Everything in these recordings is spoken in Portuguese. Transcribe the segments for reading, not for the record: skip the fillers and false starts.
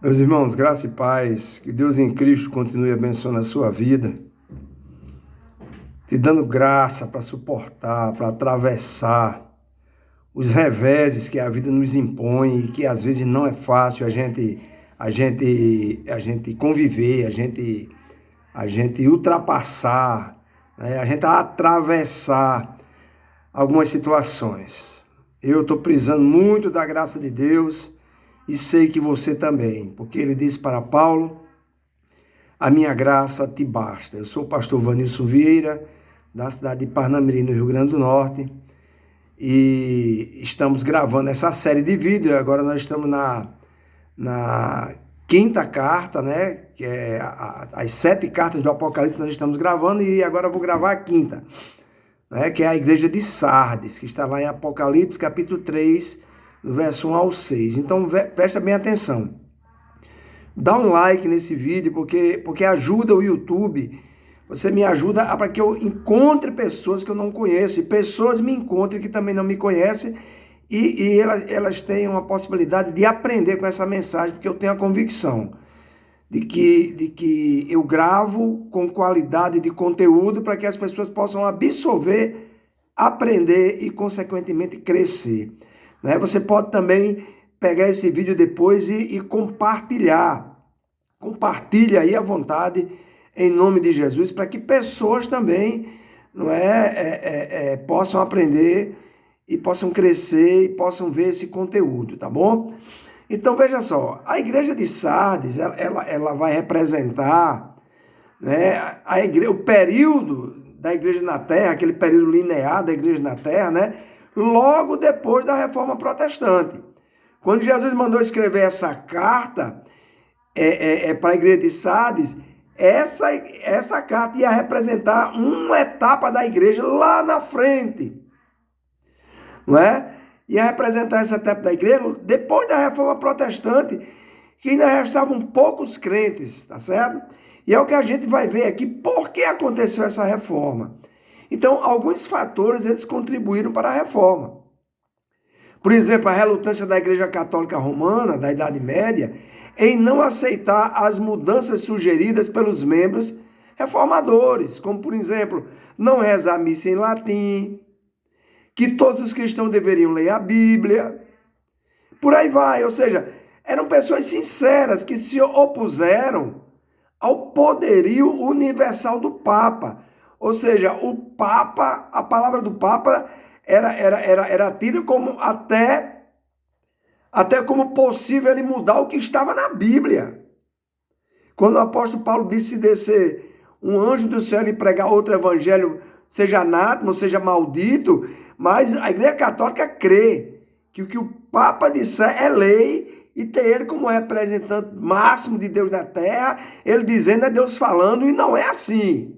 Meus irmãos, graça e paz, que Deus em Cristo continue abençoando a sua vida, te dando graça para suportar, para atravessar os reveses que a vida nos impõe e que às vezes não é fácil a gente conviver, a gente ultrapassar, né? A gente atravessar algumas situações. Eu estou precisando muito da graça de Deus e sei que você também, porque ele disse para Paulo: a minha graça te basta. Eu sou o pastor Vanilson Vieira, da cidade de Parnamirim, no Rio Grande do Norte, e estamos gravando essa série de vídeos. Agora nós estamos na quinta carta, né? Que é as 7 cartas do Apocalipse, nós estamos gravando, e agora eu vou gravar a quinta, né? Que é a igreja de Sardes, que está lá em Apocalipse, capítulo 3, do verso 1 ao 6. Então presta bem atenção. Dá um like nesse vídeo, porque ajuda o YouTube. Você me ajuda para que eu encontre pessoas que eu não conheço, e pessoas me encontrem que também não me conhecem, e elas tenham a possibilidade de aprender com essa mensagem, porque eu tenho a convicção de que eu gravo com qualidade de conteúdo para que as pessoas possam absorver, aprender e, consequentemente, crescer, né? Você pode também pegar esse vídeo depois e compartilhar. Compartilha aí à vontade, em nome de Jesus, para que pessoas também possam aprender e possam crescer e possam ver esse conteúdo, tá bom? Então veja só, a igreja de Sardes, ela vai representar, né, o período da igreja na terra, aquele período linear da igreja na terra, né, logo depois da reforma protestante. Quando Jesus mandou escrever essa carta para a igreja de Sardes, essa carta ia representar uma etapa da igreja lá na frente, não é? Ia representar essa etapa da igreja depois da reforma protestante, que ainda restavam poucos crentes, tá certo? E é o que a gente vai ver aqui, por que aconteceu essa reforma. Então, alguns fatores eles contribuíram para a reforma. Por exemplo, a relutância da Igreja Católica Romana, da Idade Média, em não aceitar as mudanças sugeridas pelos membros reformadores, como, por exemplo, não rezar a missa em latim, que todos os cristãos deveriam ler a Bíblia, por aí vai. Ou seja, eram pessoas sinceras que se opuseram ao poderio universal do Papa. Ou seja, o Papa, a palavra do Papa era tida como até como possível ele mudar o que estava na Bíblia. Quando o apóstolo Paulo disse: se descer um anjo do céu e pregar outro evangelho, seja anátema, seja maldito, mas a Igreja Católica crê que o Papa disser é lei, e ter ele como representante máximo de Deus na terra, ele dizendo é Deus falando, e não é assim.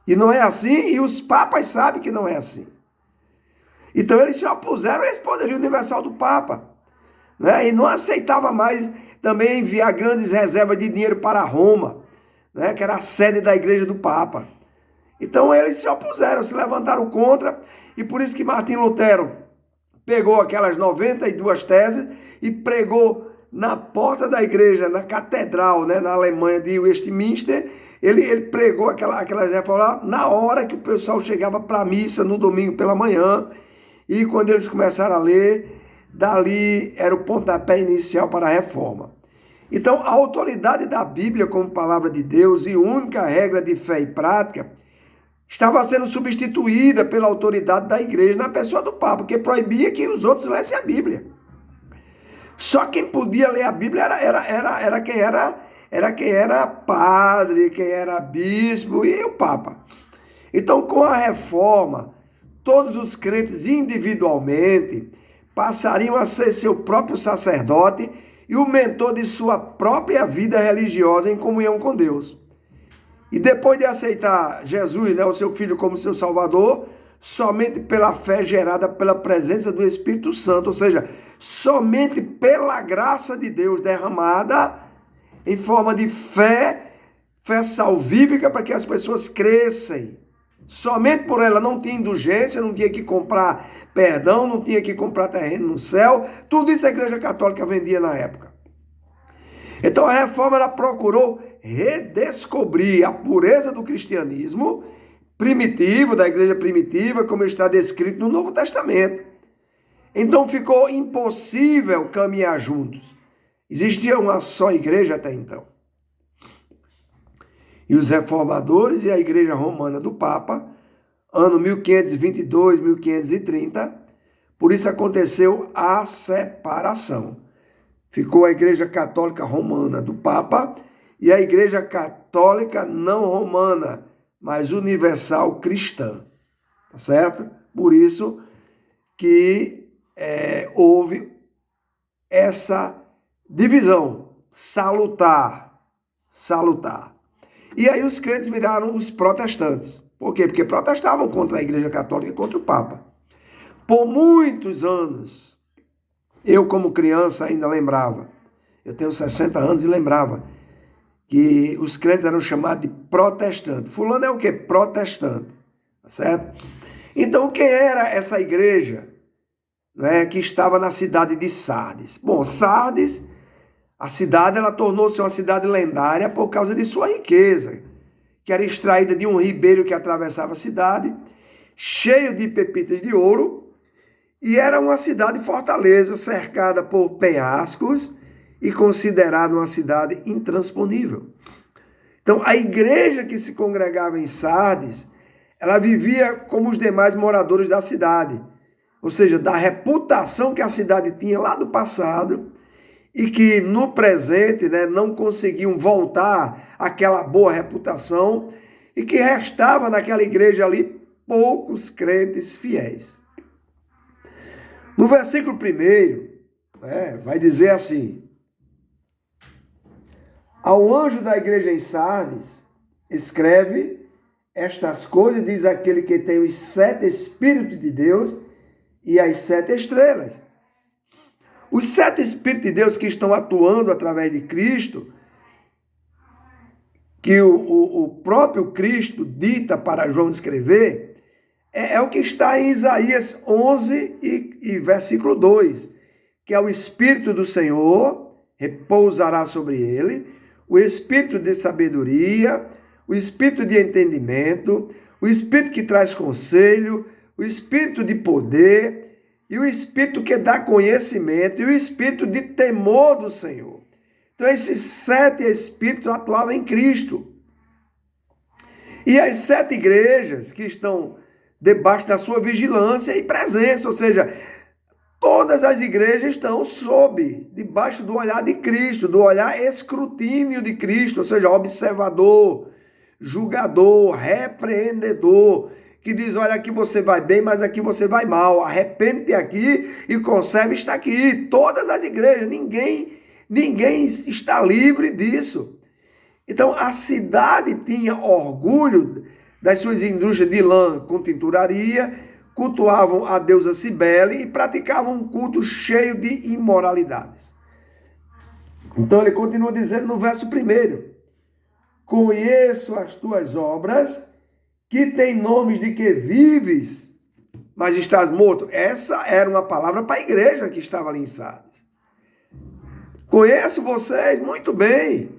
E não é assim, e os papas sabem que não é assim. Então eles se opuseram a esse poderio universal do Papa, né? E não aceitava mais também enviar grandes reservas de dinheiro para Roma, né? Que era a sede da igreja do Papa. Então eles se opuseram, se levantaram contra, e por isso que Martim Lutero pegou aquelas 92 teses e pregou na porta da igreja, na catedral, né, na Alemanha de Westminster. Ele pregou aquelas reformas na hora que o pessoal chegava para a missa no domingo pela manhã, e quando eles começaram a ler, dali era o pontapé inicial para a reforma. Então, a autoridade da Bíblia como palavra de Deus e única regra de fé e prática estava sendo substituída pela autoridade da igreja na pessoa do Papa, que proibia que os outros lessem a Bíblia. Só quem podia ler a Bíblia era quem era padre, quem era bispo e o Papa. Então, com a reforma, todos os crentes individualmente passariam a ser seu próprio sacerdote e o mentor de sua própria vida religiosa em comunhão com Deus. E depois de aceitar Jesus, né, o seu Filho, como seu Salvador, somente pela fé gerada pela presença do Espírito Santo, ou seja, somente pela graça de Deus derramada em forma de fé salvífica, para que as pessoas crescem. Somente por ela, não tinha indulgência, não tinha que comprar perdão, não tinha que comprar terreno no céu. Tudo isso a Igreja Católica vendia na época. Então a reforma ela procurou redescobrir a pureza do cristianismo primitivo, da igreja primitiva, como está descrito no Novo Testamento. Então ficou impossível caminhar juntos. Existia uma só igreja até então. E os reformadores e a igreja romana do Papa, ano 1522, 1530, por isso aconteceu a separação. Ficou a igreja católica romana do Papa e a igreja católica não romana, mas universal cristã. Tá certo? Por isso que houve essa divisão salutar. E aí os crentes viraram os protestantes. Por quê? Porque protestavam contra a igreja católica e contra o Papa. Por muitos anos, eu como criança ainda lembrava, eu tenho 60 anos e lembrava, que os crentes eram chamados de protestantes. Fulano é o quê? Protestante. Tá certo? Então, quem era essa igreja, né, que estava na cidade de Sardes? Bom, Sardes, a cidade, ela tornou-se uma cidade lendária por causa de sua riqueza, que era extraída de um ribeiro que atravessava a cidade, cheio de pepitas de ouro, e era uma cidade fortaleza, cercada por penhascos e considerada uma cidade intransponível. Então, a igreja que se congregava em Sardes, ela vivia como os demais moradores da cidade, ou seja, da reputação que a cidade tinha lá do passado e que no presente, né, não conseguiam voltar àquela boa reputação e que restava naquela igreja ali poucos crentes fiéis. No versículo 1, vai dizer assim: ao anjo da igreja em Sardes, escreve estas coisas, diz aquele que tem os 7 Espíritos de Deus e as 7 estrelas. Os 7 Espíritos de Deus que estão atuando através de Cristo, que o próprio Cristo dita para João escrever, é o que está em Isaías 11 e versículo 2, que é o Espírito do Senhor, repousará sobre ele, o Espírito de sabedoria, o Espírito de entendimento, o Espírito que traz conselho, o Espírito de poder e o Espírito que dá conhecimento e o Espírito de temor do Senhor. Então esses 7 Espíritos atuavam em Cristo. E as 7 igrejas que estão debaixo da sua vigilância e presença, ou seja, todas as igrejas estão debaixo do olhar de Cristo, do olhar escrutínio de Cristo, ou seja, observador, julgador, repreendedor, que diz, olha, aqui você vai bem, mas aqui você vai mal, arrepende-te aqui e conserve está aqui. Todas as igrejas, ninguém está livre disso. Então, a cidade tinha orgulho das suas indústrias de lã com tinturaria, cultuavam a deusa Cibele e praticavam um culto cheio de imoralidades. Então ele continua dizendo no verso 1, conheço as tuas obras, que tem nomes de que vives, mas estás morto. Essa era uma palavra para a igreja que estava ali em Sardes. Conheço vocês muito bem.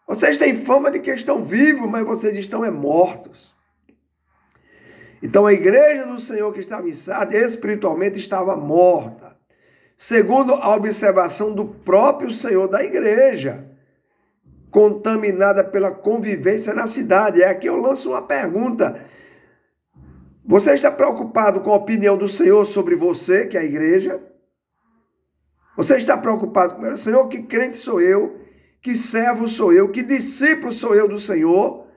Vocês têm fama de que estão vivos, mas vocês estão mortos. Então a igreja do Senhor que estava em Sardes, espiritualmente estava morta, segundo a observação do próprio Senhor da igreja, contaminada pela convivência na cidade. É aqui eu lanço uma pergunta. Você está preocupado com a opinião do Senhor sobre você, que é a igreja? Você está preocupado com o Senhor? Que crente sou eu? Que servo sou eu? Que discípulo sou eu do Senhor?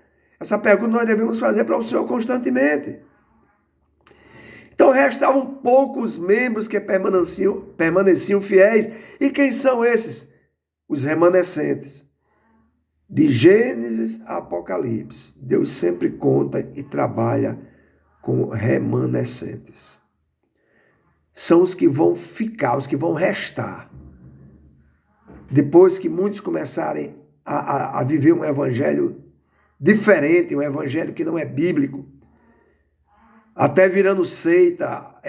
Essa pergunta nós devemos fazer para o Senhor constantemente. Então restavam poucos membros que permaneciam fiéis. E quem são esses? Os remanescentes. De Gênesis a Apocalipse, Deus sempre conta e trabalha com remanescentes. São os que vão ficar, os que vão restar. Depois que muitos começarem a viver um evangelho diferente, um evangelho que não é bíblico, até virando seita,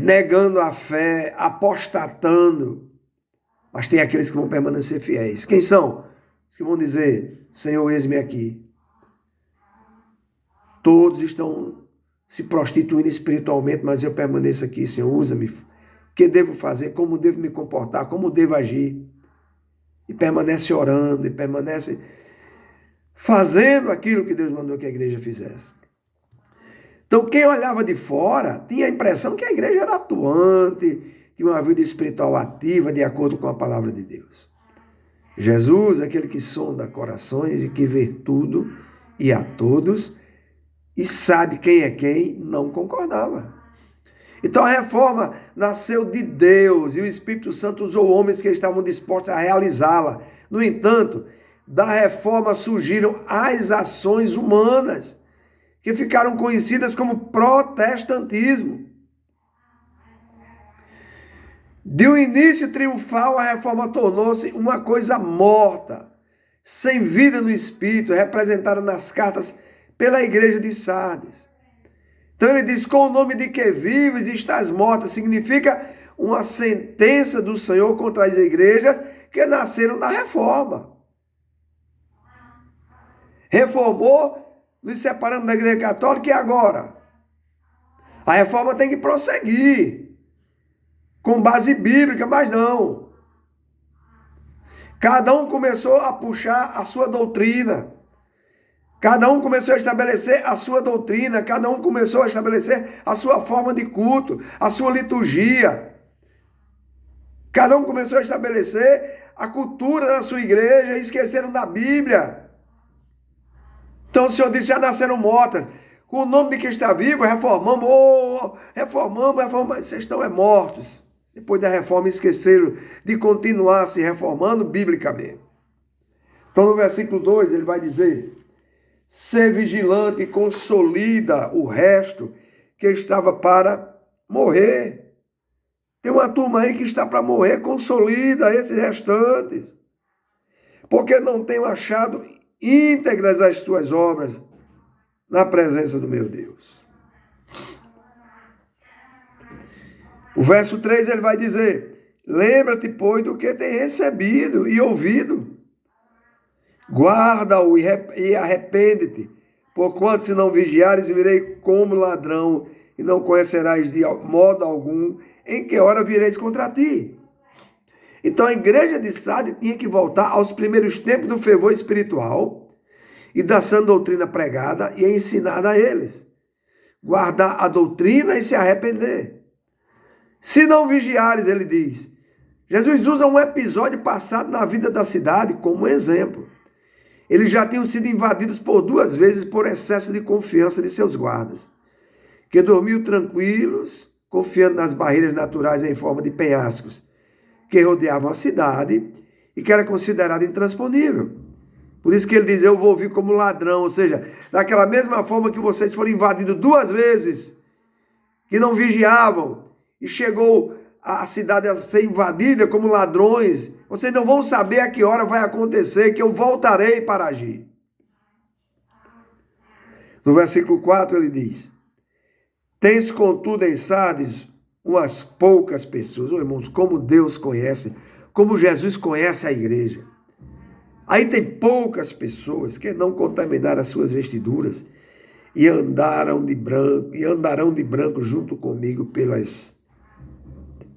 negando a fé, apostatando, Mas tem aqueles que vão permanecer fiéis. Quem são? Os que vão dizer, Senhor, eis-me aqui. Todos estão se prostituindo espiritualmente, mas eu permaneço aqui, Senhor, usa-me. O que devo fazer? Como devo me comportar? Como devo agir? E permanece orando, e permanece fazendo aquilo que Deus mandou que a igreja fizesse. Então, quem olhava de fora tinha a impressão que a igreja era atuante, tinha uma vida espiritual ativa, de acordo com a palavra de Deus. Jesus, aquele que sonda corações e que vê tudo e a todos, e sabe quem é quem, não concordava. Então a reforma nasceu de Deus e o Espírito Santo usou homens que estavam dispostos a realizá-la. No entanto, da reforma surgiram as ações humanas, que ficaram conhecidas como protestantismo. De um início triunfal, a reforma tornou-se uma coisa morta, sem vida no espírito, representada nas cartas pela igreja de Sardes. Então ele diz, com o nome de que vives e estás morta, significa uma sentença do Senhor contra as igrejas que nasceram da reforma. Reformou, nos separando da igreja católica e agora? A reforma tem que prosseguir, com base bíblica, mas não. Cada um começou a puxar a sua doutrina. Cada um começou a estabelecer a sua doutrina, cada um começou a estabelecer a sua forma de culto, a sua liturgia. Cada um começou a estabelecer a cultura da sua igreja e esqueceram da Bíblia. Então o Senhor disse, já nasceram mortas. Com o nome de quem está vivo, reformamos, vocês estão mortos. Depois da reforma esqueceram de continuar se reformando biblicamente. Então no versículo 2 ele vai dizer, ser vigilante e consolida o resto que estava para morrer. Tem uma turma aí que está para morrer, consolida esses restantes. Porque não tenho achado íntegras as tuas obras na presença do meu Deus. O verso 3 ele vai dizer, lembra-te, pois, do que tem recebido e ouvido. Guarda-o e arrepende-te, porquanto se não vigiares, virei como ladrão, e não conhecerás de modo algum em que hora vireis contra ti. Então a igreja de Sardes tinha que voltar aos primeiros tempos do fervor espiritual e da sã doutrina pregada e ensinada a eles. Guardar a doutrina e se arrepender. Se não vigiares, ele diz. Jesus usa um episódio passado na vida da cidade como exemplo. Eles já tinham sido invadidos por 2 vezes por excesso de confiança de seus guardas, que dormiam tranquilos, confiando nas barreiras naturais em forma de penhascos, que rodeavam a cidade e que era considerado intransponível. Por isso que ele diz, eu vou vir como ladrão, ou seja, daquela mesma forma que vocês foram invadidos 2 vezes, que não vigiavam, e chegou a cidade a ser invadida como ladrões, vocês não vão saber a que hora vai acontecer, que eu voltarei para agir. No versículo 4 ele diz, tens contudo em Sardes umas poucas pessoas, irmãos, como Deus conhece, como Jesus conhece a igreja. Aí tem poucas pessoas que não contaminaram as suas vestiduras e andarão de branco junto comigo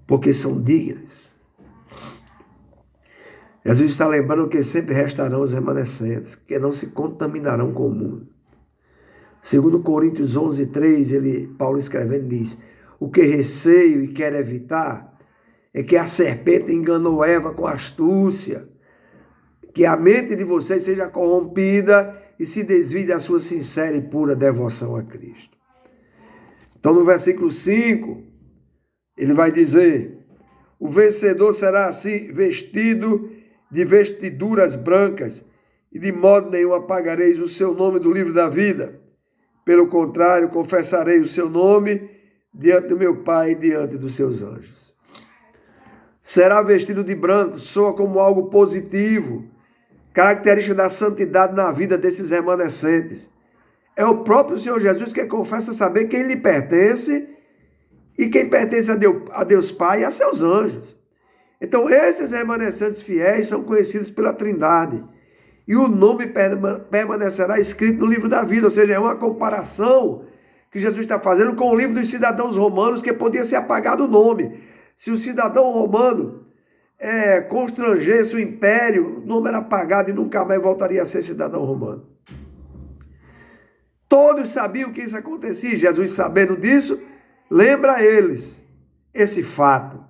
porque são dignas. Jesus está lembrando que sempre restarão os remanescentes, que não se contaminarão com o mundo. Segundo Coríntios 11:3, Paulo escrevendo diz, o que receio e quero evitar é que a serpente enganou Eva com astúcia, que a mente de vocês seja corrompida e se desvie da sua sincera e pura devoção a Cristo. Então no versículo 5, ele vai dizer, o vencedor será assim vestido de vestiduras brancas, e de modo nenhum apagareis o seu nome do livro da vida. Pelo contrário, confessarei o seu nome diante do meu Pai e diante dos seus anjos. Será vestido de branco, soa como algo positivo, característica da santidade na vida desses remanescentes. É o próprio Senhor Jesus que confessa saber quem lhe pertence e quem pertence a Deus Pai e a seus anjos. Então, esses remanescentes fiéis são conhecidos pela Trindade. E o nome permanecerá escrito no livro da vida. Ou seja, é uma comparação que Jesus está fazendo com o livro dos cidadãos romanos, que podia ser apagado o nome. Se o cidadão romano constrangesse o império, o nome era apagado e nunca mais voltaria a ser cidadão romano. Todos sabiam que isso acontecia. Jesus, sabendo disso, lembra a eles esse fato.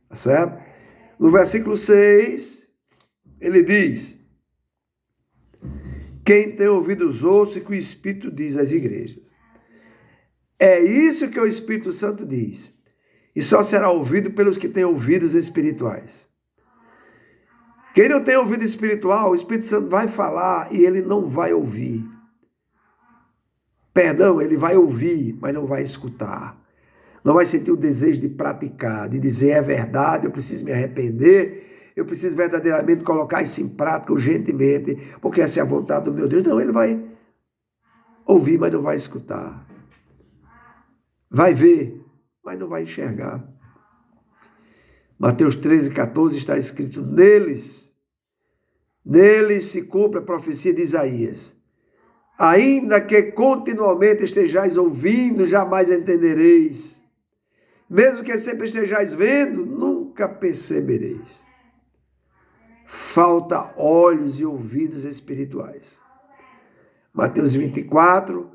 Tá certo? No versículo 6, ele diz: quem tem ouvidos ouça o que o Espírito diz às igrejas. É isso que o Espírito Santo diz. E só será ouvido pelos que têm ouvidos espirituais. Quem não tem ouvido espiritual, o Espírito Santo vai falar e ele não vai ouvir. Perdão, ele vai ouvir, mas não vai escutar. Não vai sentir o desejo de praticar, de dizer é verdade, eu preciso me arrepender, eu preciso verdadeiramente colocar isso em prática urgentemente, porque essa é a vontade do meu Deus. Não, ele vai ouvir, mas não vai escutar. Vai ver, mas não vai enxergar. Mateus 13,14 está escrito: neles se cumpre a profecia de Isaías. Ainda que continuamente estejais ouvindo, jamais entendereis. Mesmo que sempre estejais vendo, nunca percebereis. Falta olhos e ouvidos espirituais. Mateus 24,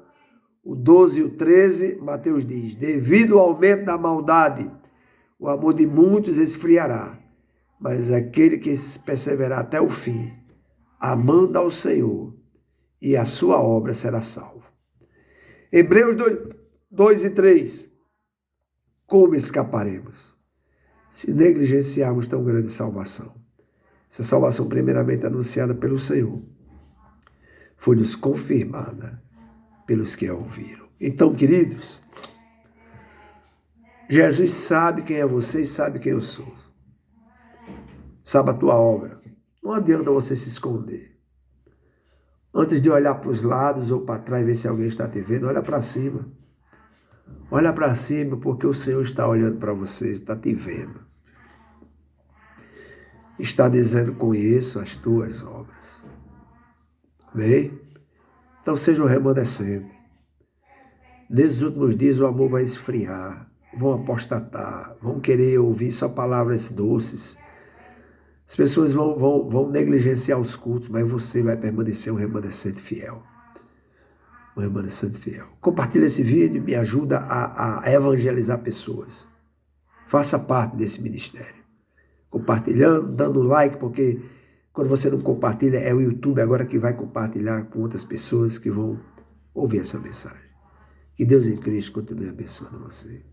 o 12 e o 13, Mateus diz: devido ao aumento da maldade, o amor de muitos esfriará, mas aquele que perseverar até o fim, amando ao Senhor, e a sua obra será salva. Hebreus 2 e 3. Como escaparemos se negligenciarmos tão grande salvação? Essa salvação, primeiramente anunciada pelo Senhor, foi-nos confirmada pelos que a ouviram. Então, queridos, Jesus sabe quem é você e sabe quem eu sou. Sabe a tua obra. Não adianta você se esconder. Antes de olhar para os lados ou para trás e ver se alguém está te vendo, olha para cima. Olha para cima, porque o Senhor está olhando para você, está te vendo. Está dizendo: conheço as tuas obras. Amém? Então seja um remanescente. Nesses últimos dias o amor vai esfriar, vão apostatar, vão querer ouvir só palavras doces. As pessoas vão negligenciar os cultos, mas você vai permanecer um remanescente fiel. Um remanescente fiel. Compartilhe esse vídeo, me ajuda a evangelizar pessoas. Faça parte desse ministério. Compartilhando, dando like, porque quando você não compartilha, é o YouTube agora que vai compartilhar com outras pessoas que vão ouvir essa mensagem. Que Deus em Cristo continue abençoando você.